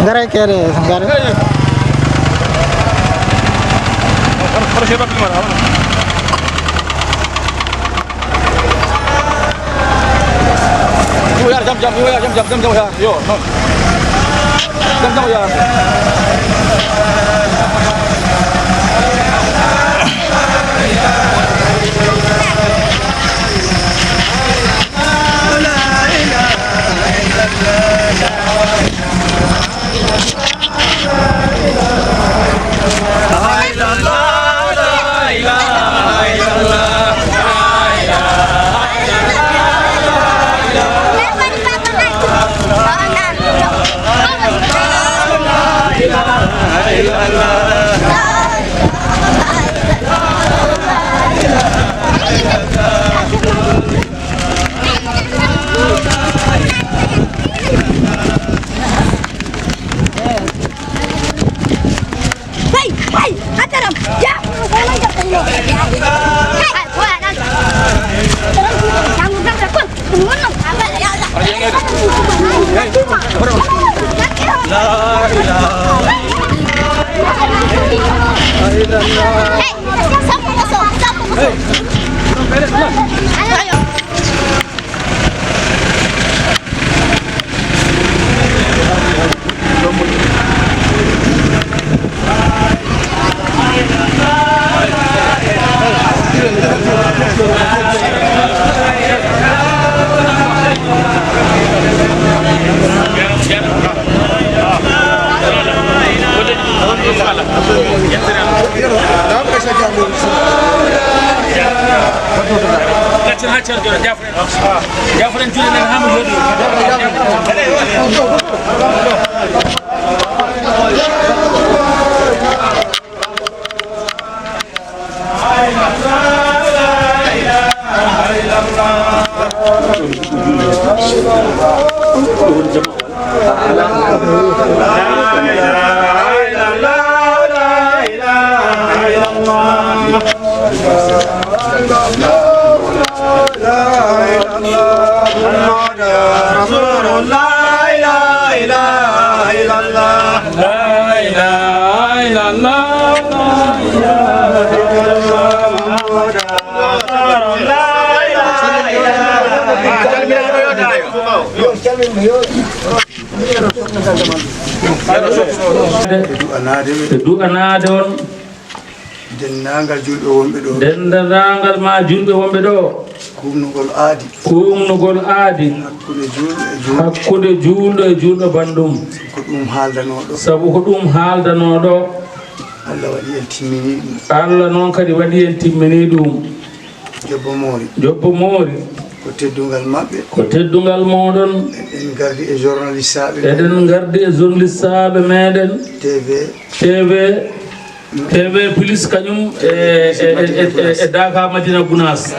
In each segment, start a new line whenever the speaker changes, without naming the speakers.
Gara kere gara. Jam ya. Yo. Jam ya.
Du'anadon
dendangal julbe wonbe do
dendangal ma julbe wonbe do kumnugol aadi hakkude julde e julbe bandum
ko dum haaldano do
sabu ko dum haaldano do
Allah wadi en timmini
Allah non kadi wadi en timmini dum jobbo mori
ko teddungal mabbe
ko teddungal modon
en gardi e journaliste abe
eden gardi e journaliste abe meden TV police kanyum e Daka Madina Gunas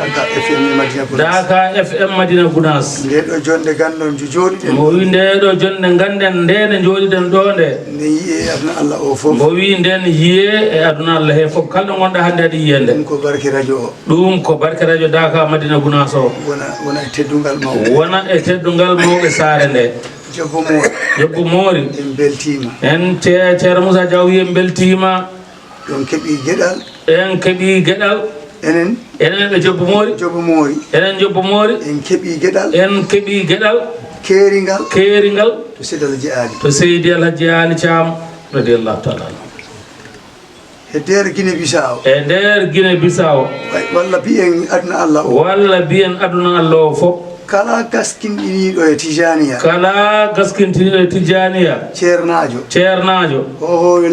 Daka FM Madina Gunas
ndedo jonde gandon jodi
mo wi ndedo jonde ganden ndene jodiden do nde
ne yi'e aduna Allah o fof
mo wi nden yi'e e aduna Allah he fof kaldo gonda hande adi yende
ko barke radio
dum ko barke radio Daka Madina Gunas o
wona teddungal mawbe
wona e teddungal mawbe saare nde jobbo mori
en beltima
en Ceerno Moussa Diaw wi en beltima
en kebi gedal enen
be jobbo mori enen jobbo mori
en kebi gedal
keringal
to
Seydi Alhaji Ali Thiam radiyallahu ta'ala
e der Guinea Bissau walla bien aduna Allah o fof kala gaskindinido e Tijaniya ceernajo hohobe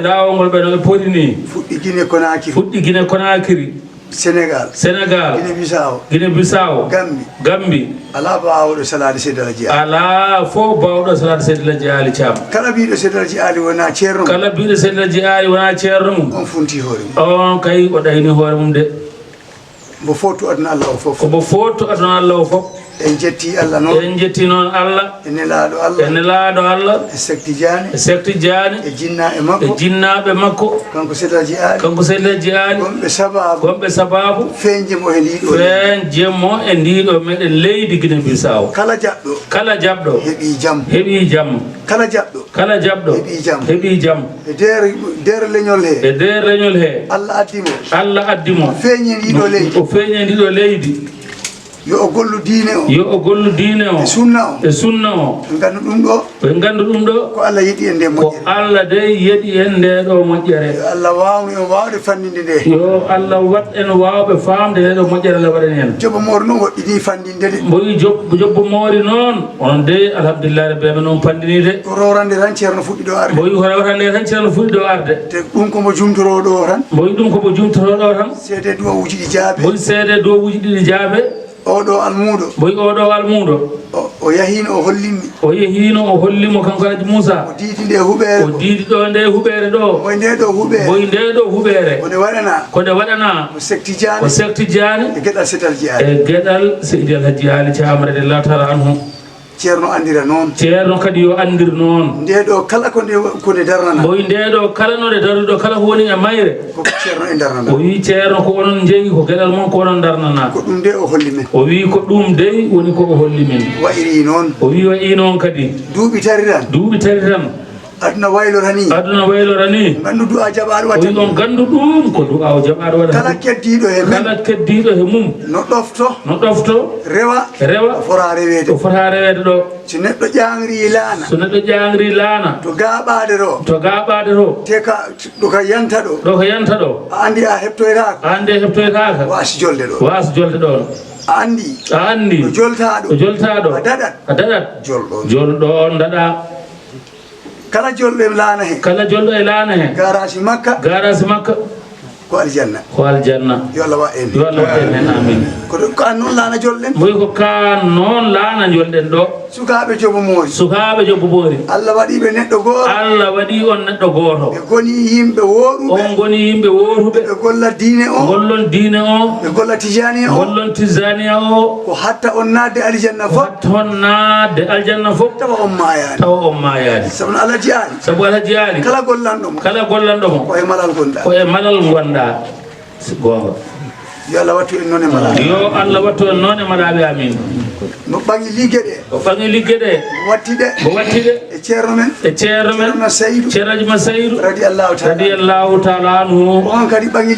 lawol ngol be no podini fuddi Guinea Conakry Senegal Guinea Bissau Gambi ala bawdo salade Seydi Alhaji Ali Thiam kala biido Seydi Alhaji Ali wona ceerno on funti hore on kay o dayni hore mum de bo foto aduna Allah o fof en jetti Allah non
en jetti non Allah
ene laado Allah sekti jani e jinnabe makko kanko sedaji ali gombe sababu fenje mo e ndido meden leydi Guinea Bissau kala jabdo hebi jam kala jabdo hebi jam e der leñol he Allah addimo feñe ndido leydi yo o gollu diine o e sunna o gandu dum do ko Allah yidi en de mo ko Allah de yedi en de do mojjere Allah waawni o waawde fandinde de yo Allah wat en waawbe faamde de do mojjere la waden en jobo mor no wodi fandinde de boyi jobbo mori non on de alhamdulillah rabbe non pandini de ko rorande tan cerno fuddi do arde boyi rorande tan cerno fuddi do arde te dum ko mo jumtoro do tan boyi dum ko mo jumtoro do tan sede do wuji di jaabe boyi sede do wuji di jaabe odo almudo boy odo almudo o yahino o hollimo kanko Haji Moussa o didi de hubere o didi do nde hubere do boy nde do hubere ko de wadana o sekti jani e gedal Seydi El Hadji Ali Thiam radiyallahu ta'ala anhu ceerno andira non ceerno kadi yo andir non ndedo kala ko de darnana boy ndedo kala no de darudo kala woni e mayre ko ceerno e darnana o wi ceerno ko onon jeegi ko gedal mon ko onon darnana ko dum de o holli men o wi ko dum de woni ko o holli men wayri non o wi wayi non kadi duubi tariran aduna waylorani gandu du'a jabaru wata on gandu dum ko du'a o jabaru wata kala keddido he mum no dofto rewa fora rewede do so neddo jangri laana to gabaade ro te ka do ka yanta do andi a heptoyraaka wasi jolde do andi do joltaado a dadat joldo dada kala joldo e laana he garasi makka ko aljanna yo Allah wa en amin ko ka non laana jolden moy ko ka non laana jolden do sukaabe jobbo moori Allah wadi be neddo goto be goni yimbe worube be golla diine o be golla tijaniya o ko hatta on naade aljanna fof tawa on maayani sabu Alhaji Ali kala gollanɗo mo ko e malal gonda gonga yo Allah wattu en noon e malaɓe amin no bangi liggede wattide e ceerno men ceerno Massaydou radiyallahu ta'ala anhu on kadi bangi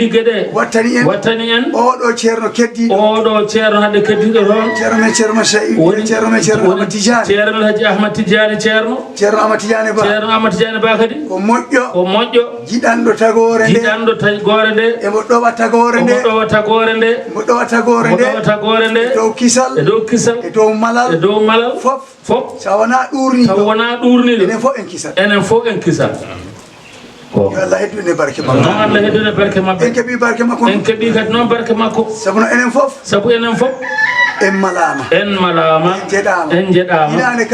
liggede wattani en oɗo ceerno hande keddiɗo toon ceerno Massaydou ceerno Haji Ahmad Tidiane ceerno Ahmad Tidiane ba kadi ko moƴƴo jiɗanɗo tagore nde e mo ɗowa tagore nde dow kisal e dow malal fof sa wona ɗurni enen fof en kisal yo Allah heddu ne barke makko en keɓi barke makko sabu enen fof en malama en jeɗama hitande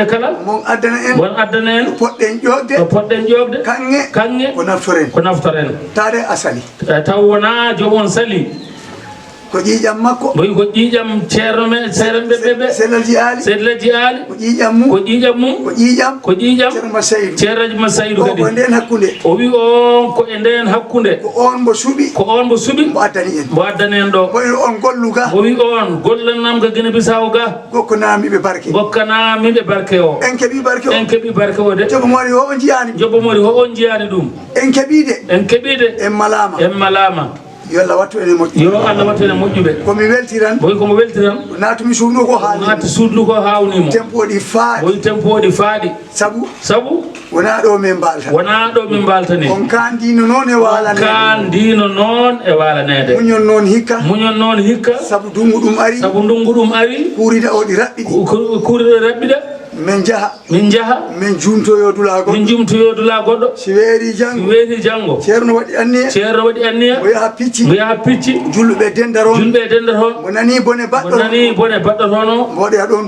kala mon addana en poɗɗen ƴogde kanŋe ko naftoren tade asali taw wona jomon sali ko ƴiƴam makko boyi ko ƴiƴam ceerno men seeremɓe Seydi El Hadji Ali ko ƴiƴam mum ceerno Massaydou kadi o wi on ko e nden hakkunde ko on mo suɓi mo addani en ɗo on golluga o wi on gollannam ga Guinea Bissau ga gokkanamiɓe barke o en keeɓi barke o de jobbo mori ho on jiyani ɗum en keeɓide en malama yo Allah wattu ene moƴƴuɓe komi weltiran komo weltiran natumi suudnu ko hawnimo tempoɗi faaɗi sabu wona ɗo min mbalta ni on kandino noon e walanede muñon noon hikka sabu ndungu ɗum ari kuurida o ɗi raɓɓiɗi min jaha min jumtoyo dula goddo si weeri jango ceerno wadi anniya o yaha picci julbe dendaro mo nani bone baddo hono wodi don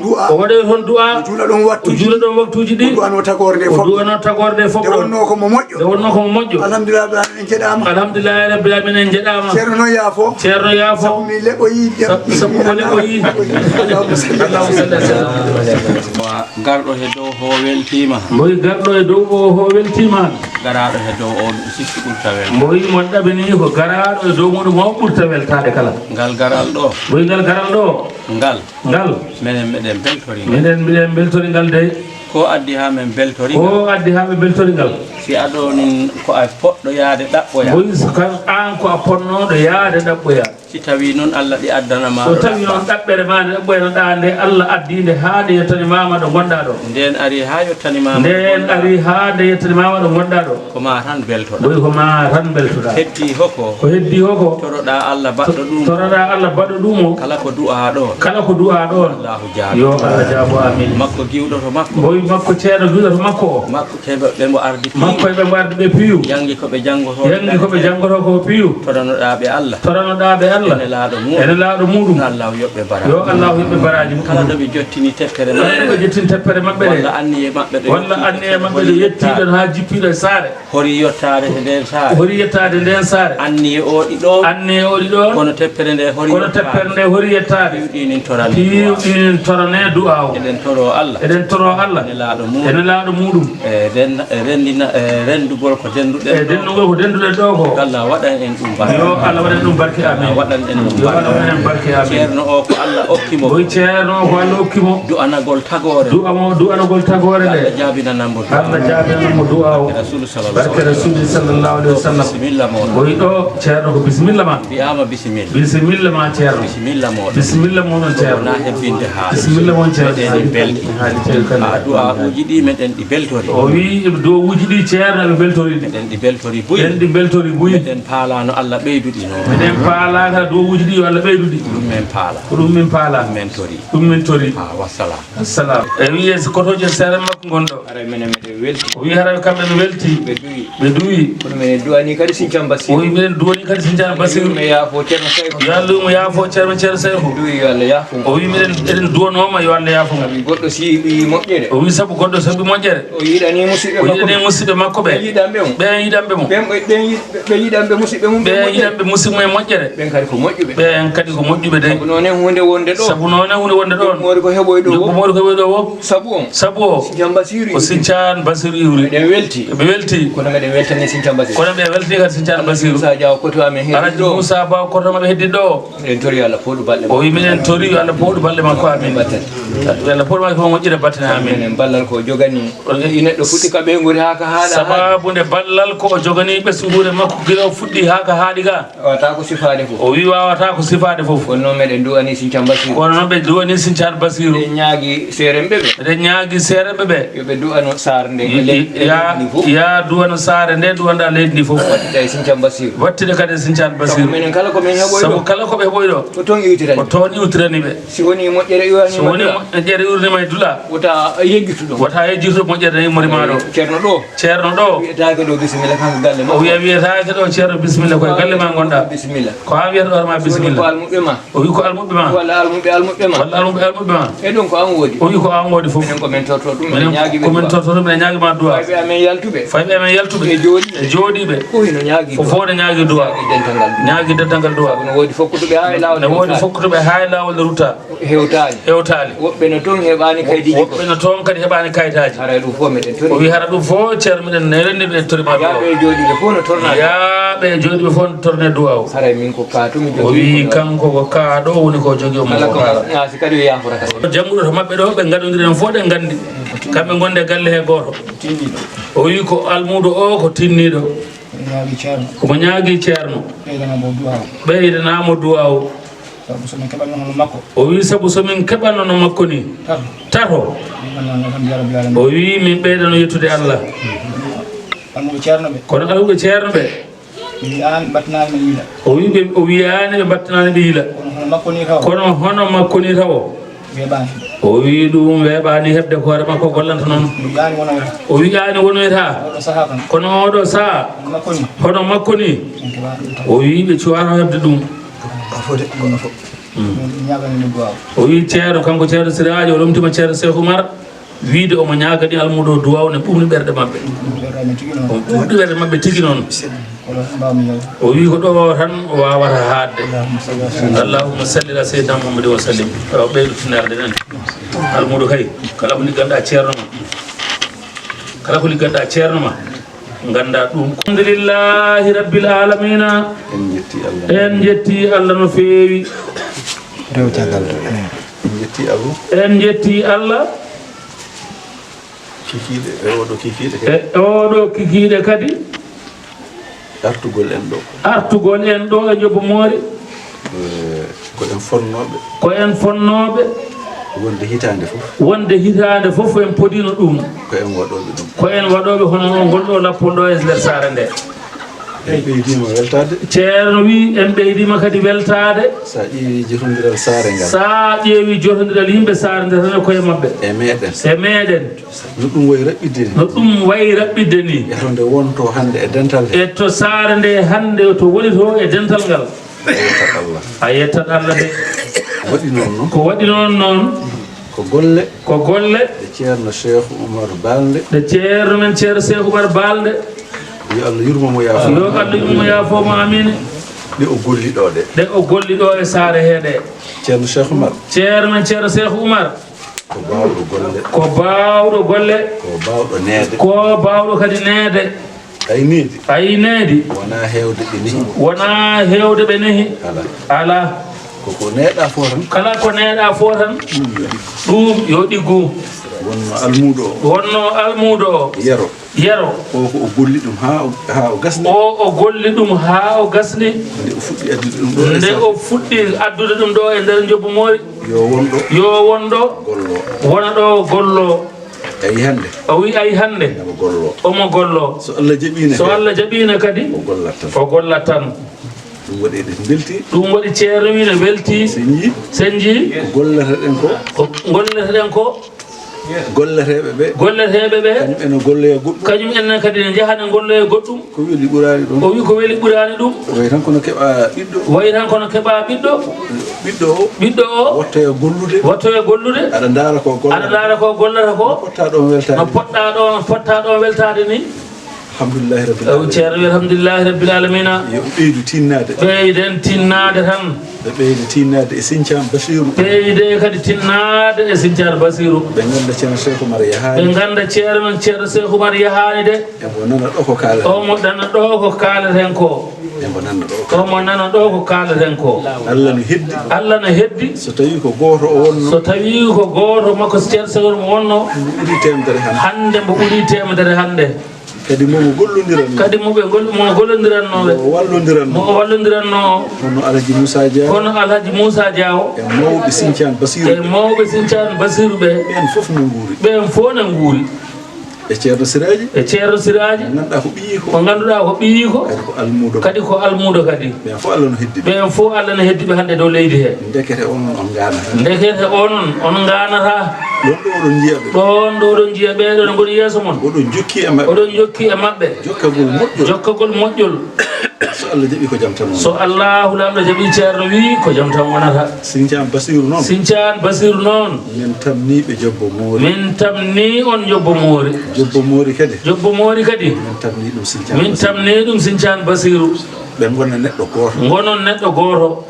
du'a jula don waktuji di du'ano tagorde fofo wonno ko mo moƴƴo alhamdulillah rabbil alamin jedama ceerno yaafo mi lebo yi
gardo he dow ho weltima
moy gardo e dow ho weltima
garado he dow on sikki burtawel
moy mon dabini ko garado e dow mudum mo burtawel taade kala
gal garal do
moy gal garal do
ngal
meden beltori ngal de
ko addi ha men beltori ngal si adonin ko a poddo yaade dabboya
moy kan an ko a ponnodo yaade dabboya
si tawi non Allah di addana ma
so tawi non dabbere ma dabboya no daande Allah addinde haade yettani mama do gonda do
den ari ha yettani mama
do gonda do
ko ma tan beltoda
moy ko ma tan beltoda
heddi hoko toroda Allah baddo dum kala ko du'a do Allahu jaabi
yo Allah jaabo amin
makko giwdo to makko
moy makko ceedo giwdo to makko
kebe be mo ardi
makko be mo ardi be piyu
yangi ko be jangoto
ko piyu
toranoda be Allah ene laado mudum Allah yobbe baraji kala do be jottini teppere mabbe walla anniye mabbe de yettido ha jippido sare hori yettade den sare anniye odi do kono teppere nde hori yettade dinin torane du'a eden toro Allah ene laado mudum rendugol ko dendude do ko Allah wadan en dum barke yo Allah wadan dum barke amin wadan en barke amin ceerno o ko Allah okkimo du'anagol tagore le jaabinanambo du'a o rasul sallallahu alaihi wasallam bismillah mo boy do ceerno ko bismillah ma bi'ama bismillah ma ceerno bismillah mo non ceerno na hebbinde ha bismillah mo ceerno en belti du'a uji di meden di beltori o wi do uji di ceerno be beltori meden di beltori buyi meden paala no Allah beydudi no meden paala ka do uji di Allah beydudi dum men paala men tori wassalam e wi es kotoje sere makko gondo ara menen welti o wi hara kambe no welti be duwi kono men duwani kadi sincan basi o wi men duwani kadi sincan basi me ya fo cerno sey yallu ya fo cerno sey duwi Allah ya fo o wi men eden duwonoma yo Allah ya fo goddo si bi mojjere o wi sabu goddo sabi mojjere o yidani musibe makko be yidambe mo be yidambe musibe mum be yidambe musibe mum mojjere ben kadi ko mojjube de sabu non hunde wonde do mori ko heboy do sabu o sincan basiru yuri be welti kono meden weltani sincan basiru kono be welti kadi sincan basiru Musa jaw ko to amen heddi do Musa ba ko to mabe heddi do en tori Allah podu balle o yiminen tori Allah podu balle makko amen Allah podu makko mojjire battana amen en ballal ko jogani neddo futti ka be ngori haka haada sababu nde ballal ko jogani be suhure makko gilo fuddi haka haadiga wata ko sifaade fof o wi wawata ko sifaade fof onno meden duwani sincan basiru onno be duwani sincan basiru de nyaagi serembe be yobe duwano sar nde ya duwano sare nde duwanda leydi fof wattide sincan basiru wattide kade sincan basiru menen kala ko men heboydo sabu kala ko be boydo ko ton iwtirani be si woni mojjere urni may dula wata yejjitudo mojjere ni mori maado cerno do wiyata do bismillah kan galle ma o wiyata do cerno bismillah ko galle ma gonda bismillah ko ha wiyata ma bismillah ko almubbe ma o wi ko almubbe ma wala almubbe ma e don ko an wodi o wi ko an wodi fof menen ko men torto dum men nyaagi ma du'a faybe amen yaltube e jodi be ko hino nyaagi fo de nyaagi du'a nyaagi dentangal du'a no wodi fokkutube hay lawol ruta hewtaali wobbe no ton hebani kayitaji ara du fo meden tori o wi hara du fo cermiden nerende be tori ma ya be jodi be fo no torna du'a o ara min ko ka to mi jogi o wi kanko ko ka do woni ko jogi o mo ya si kadi ya fura ka jangudo to mabbe do be ngadondiri fo de ngandi kambe gonde galle he goto o wi ko almudo o ko tinnido ko nyaagi ceerno ɓeydanamo du'a o o wi sabu somin keɓanno no makko ni tato o wi min ɓeydano yettude Allah kono almuɓe ceerno ɓe o wiyani ɓe battanani ɓe yiila kono hono makko ni taw o wi ɗum weeɓani heɓde ko hoore makko gollanta noon o wiyaani wonoyta kono oɗo saha hono makko ni o wi ɓe cuwano heɓde ɗum o wi ceerno kanko ceerno Siraji o ɗomtima ceerno Cheikh Oumar wiide omo ñagani almuɗo duwaw ne ɓuɓni ɓerɗe maɓɓe o ɓuɓɗi ɓerɗe maɓɓe tigi noon o wi ko ɗo tan o wawata haadde allahumma salli ala seydina Muhammadin wa sallim o ɓeydo tinarde nani almuɗo kay kala ko ligganɗa ceerno ma kala ko ligganɗa ceerno ma ganda ɗum alhamdulillahi rabbil alamina en jetti Allah no feewi en jetti Allah e oɗo kikiɗe kadi artugol en ɗo e Jobbo Moori ko en fonnoɓe wonde hitande fof en podino ɗum ko en waɗoɓe hono on gonɗo lappol ɗo e nder saare nde ceerno wi en ɓeydima kadi weltade sa ƴeewi jotodiral yimɓe saare nde tan e koye mabɓe e meɗen no ɗum wayi raɓɓidde ni e to saare nde hande to woni to e dental ngal a yettat Allah de ko waɗi noon ko golle ɗe ceerno Cheikh Oumar Balde yo Allah yurmomo yaafo mo amine ɗe o golli ɗo e saare heɗe ceerno Cheikh Oumar ko bawɗo golle ko bawɗo kadi neede ayi needi wona hewde ɓe nehi ala kala ko neeɗa fo tan ɗum yo ɗiggu wonno almuɗo o yero o golli ɗum ha o gasni nde o fuɗɗi addude ɗum ɗo e nder Jobbo Moori yo wonɗo wona ɗo gollo o wi ayi hande omo gollo so Allah jaɓino kadi o gollat tan ɗum waɗi ceerno wi ne welti sen jii ko golleteɗen ko golleteɓe ɓe kañum enen kadi ne jahane golloye goɗɗum o wi ko weeli ɓurani ɗum wayi tan kono keɓa ɓiɗɗo o wattoye gollude aɗa daara ko gollata ko no poɗɗa ɗo weltade ni alhamdulillahi rabbil alamina ɓeyden tinnade tan ɓeyde kadi tinnade e Sinthiane Bassirou ɓe ganda ceerno Cheikh Oumar yahani de omo ɗana ɗo ko kaleten ko omo nana ɗo ko kaleten ko Allah no heddi so tawi ko goto makko ceerno Cheikh Oumar mo wonno hande mbo ɓuuri temedere hande kadi mo gollodirannoɓe mo wallodirano hono Alhaji Moussa Diaw e mawɓe Sinthiane Bassirou ɓe ɓen fof ne nguuri e ceerno Siraji mo ganduɗa ko ɓiyi ko kadi ko almudo kadi ɓen fof Allah ne heddi ɓe hande dow leydi he ndekete onon on ganata ɗon ɗo oɗon jiya ɓeɗo ne goni yeeso mon oɗon jokki e maɓɓe jokkagol moƴƴol so Allahu lamɗo jaɓi ceerno wi ko jaam tan wonata Sinthiane Bassirou noon min tamni on Jobbo Moori kadi min tamni ɗum Sinthiane Bassirou ɓe gonon neɗɗo goto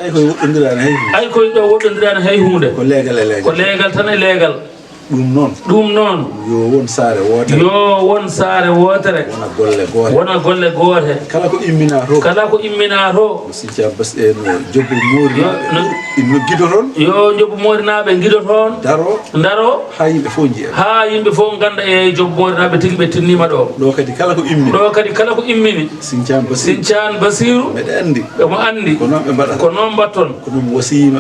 ay koye ɗo woɗɗodirani hay hunde ko leegal tan e leegal ɗum noon yo won saare wotere wona golle goote kala ko immina to Jobbo Moori yo Jobbo Moori naɓe guido toon daro ha yimɓe fof ganda e Jobbo Moori naɓe tigui ɓe tinnima ɗo kadi kala ko immini Sinthiane Bassirou ɓemo andi ko noon mbatton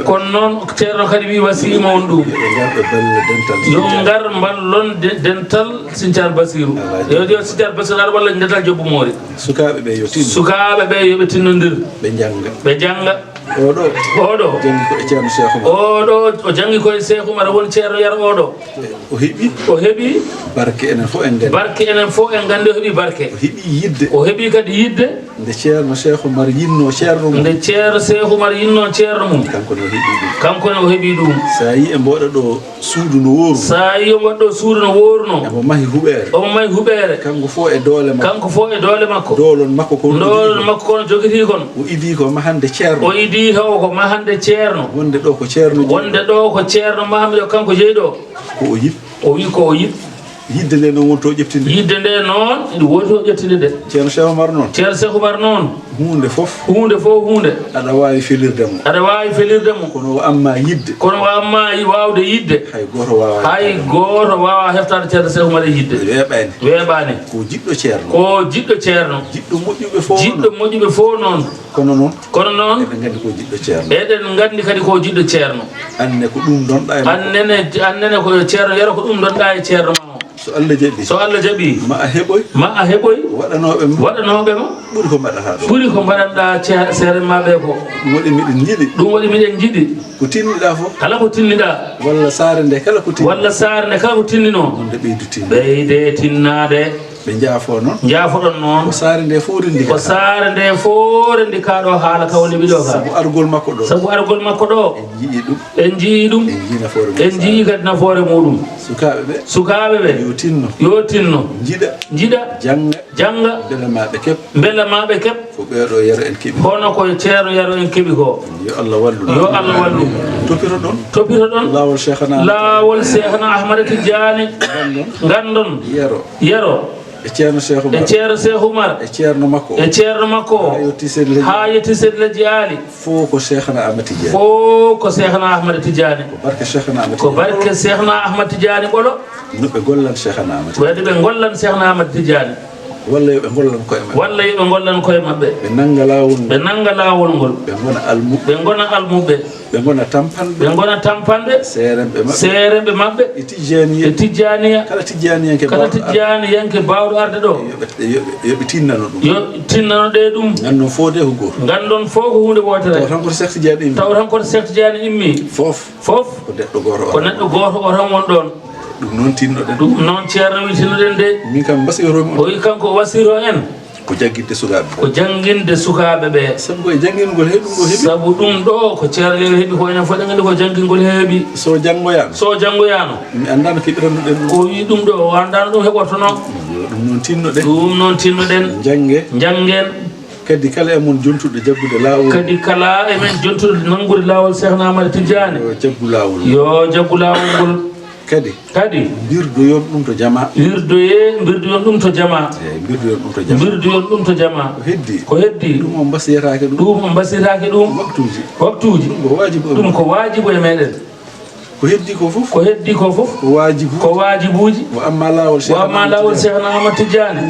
kono noon ceerno kadi wi wasima on ɗum yo ngar ballon dental Sinthiane Bassirou yo Sinthiane Bassirou aɗa walla dental Jobbo Moori sukaɓe ɓe yoɓe tinnodir ɓe jangga
oɗo
jangi ko e ceerno Cheikh Oumar
oɗo o jangi koye Cheikh Oumar woni ceerno yaro oɗo
o heɓi barke enen fof en
gandi o heɓi barke o heɓi kadi yidde
nde ceerno Cheikh Oumar yinno ceerno mum
nde ceerno Cheikh Oumar yinno ceerno mum kankone o heɓi ɗum
sa yi e mboɗo ɗo suudu no wooru
sa yi o mboɗɗo suudu no woruno
omo mahi huɓere kanko fof e doole makko dolon makko
kono jogiti kon
o idi ko mahande ceerno
o idi taw ko mahande ceerno
wonde ɗo ko ceerno
mahami ɗo kanko jeeyi ɗo
ko o yip
o wi ko o yip
yidde nde noon wonto ƴeftinde
yidde nde noon ene woni to ƴettinde nde
ceerno Cheikh Oumar noon hunde fof aɗa wawi felirde mo kono o amma yidde
wawde yidde
hay
goto wawa heftade ceerno Cheikh Oumar e yidde weeɓani
ko jiɗɗo ceerno jiɗɗo
moƴƴuɓe fof noon
kono noon
eɗen gandi kadi ko jiɗɗo ceerno
anne ko ɗum donɗa e
annene ko ceerno yaro ko ɗum donɗa e ceerno ma so Allah jaɓi
ma a heɓoy waɗanoɓe
ma ɓuri ko mbaɗanɗa seere maɓe ko ɗum waɗi miɗen jiiɗi
ko tinniɗa fof
kala ko tinniɗa
walla saare nde kala ko
tinnino ɓeyde tinnade
ɓe jaafoɗon
noon
ko saare nde
foore ndikaɗo haala ka woni ɓiɗo ka
sabu argol makko ɗo
en jii ɗum en jii kadi nafoore muɗum sukaɓe ɓe yo tinno jiɗa janga beela maɓe keɓ
ko ɓeɗo yaro en keeɓi
hono ko ceerno yaro en keeɓi ko
yo Allah wallu
topitoɗon lawol Cheikhna Ahmada Tidiane gandon yaro
e ceerno Cheikh Oumar e ceerno makko
ha yetti seedleji aali
fof ko Cheikhna Ahmada Tidiane
ko barke Cheikhna Ahmada Tidiane ɓolo
no ɓe gollan Cheikhna Ahmada
wadde ɓe gollan Cheikhna Ahmada Tidiane
walla yoɓe gollan koye maɓɓe ɓe nanga lawol ngol ɓe gona almuɓe ɓe gona tampanɓe seeremɓe maɓɓe e tijjaniya kala tijjaniyanke bawɗo arde ɗo yoɓe tinnano ɗe ɗum gandon fof ko hunde wotere taw tan koto Cheikh Tidiane immi fof ko neɗɗo goto o tan won ɗon ɗum noon tinnoɗen
noon ceerno wi tinnoɗen de
min kam basiroma
o wi kanko o wasiro en
ko jangguinde sukaɓe
ɓe
sabu koye janggingol heeɓi
sabu ɗum ɗo ko ceerno heeɓi ko enen fof ɗen gandi ko janggingol heeɓi
so janggoyano mi andano keɓirannoɗen ɗum
o wi ɗum ɗo o andano ɗum heɓortono ɗum noon tinnoɗen janggen
kadi kala e mon jontuɗo jaggude lawol
kadi kala e men jontuɗo nangude lawol Cheikhna Ahmada Tidiane yo jaggu lawol ngol kadi mbirdoyon ɗum to jama mbirdoyon ɗum to jama ko heddi ɗum on basiyatake ɗum waktuji ɗum ko wajibu e meɗen
ko heddi ko fof
ko wajibuji
wa amma lawol
Cheikhna Ahmada Tidiane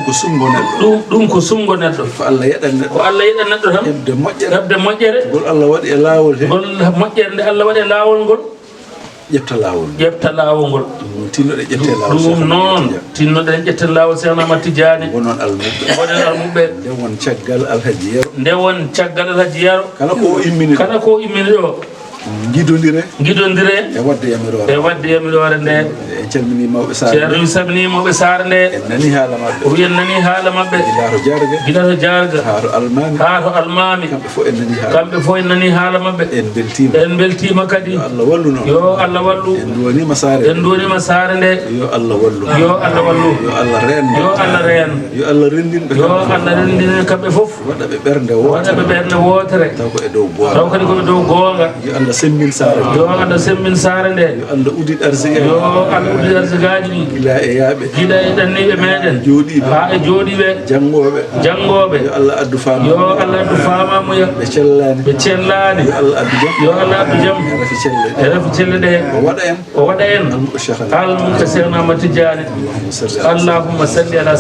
ɗum ko sumgo neɗɗo
ko Allah yeɗan
neɗɗo tan hebde moƴƴere
ngol Allah waɗi e lawol he
ngol moƴƴere nde Allah waɗi e lawol ngol
ƴefta
lawol ngol
tinnoɗe ƴette lawol
ɗum noon tinnoɗen ƴetten lawol Cheikhna Ahmada Tidiane
gonon almuɓe ndewon caggal alhaji yaro kala ko immini ɗo gidodire
e wadde yamirore nde
en calmini mawɓe
ceerno sabini mawɓe saare nde
en nani haala maɓɓe
o wi en nani haala maɓɓe gila to jarga
ha to almami
kamɓe fof en nani haala maɓɓe en beltima kadi yo Allah wallu en duwanima saare nde yo Allah wallu yo Allah reen yo Allah rendin kamɓe fof waɗaɓe ɓernde wotere taw kadi koɓe dow goonga yo Allah semmin saare nde yo Allah udit arsigaji ɗi gila e ɗanniɓe meɗen ha e jooɗiɓe jangoɓe yo Allah addu famamuya ɓe cellani yo Allah addu jaam e rafi celle ɗe o waɗa en almuka Cheikhna Ahmada Tidiane allahumma salli ala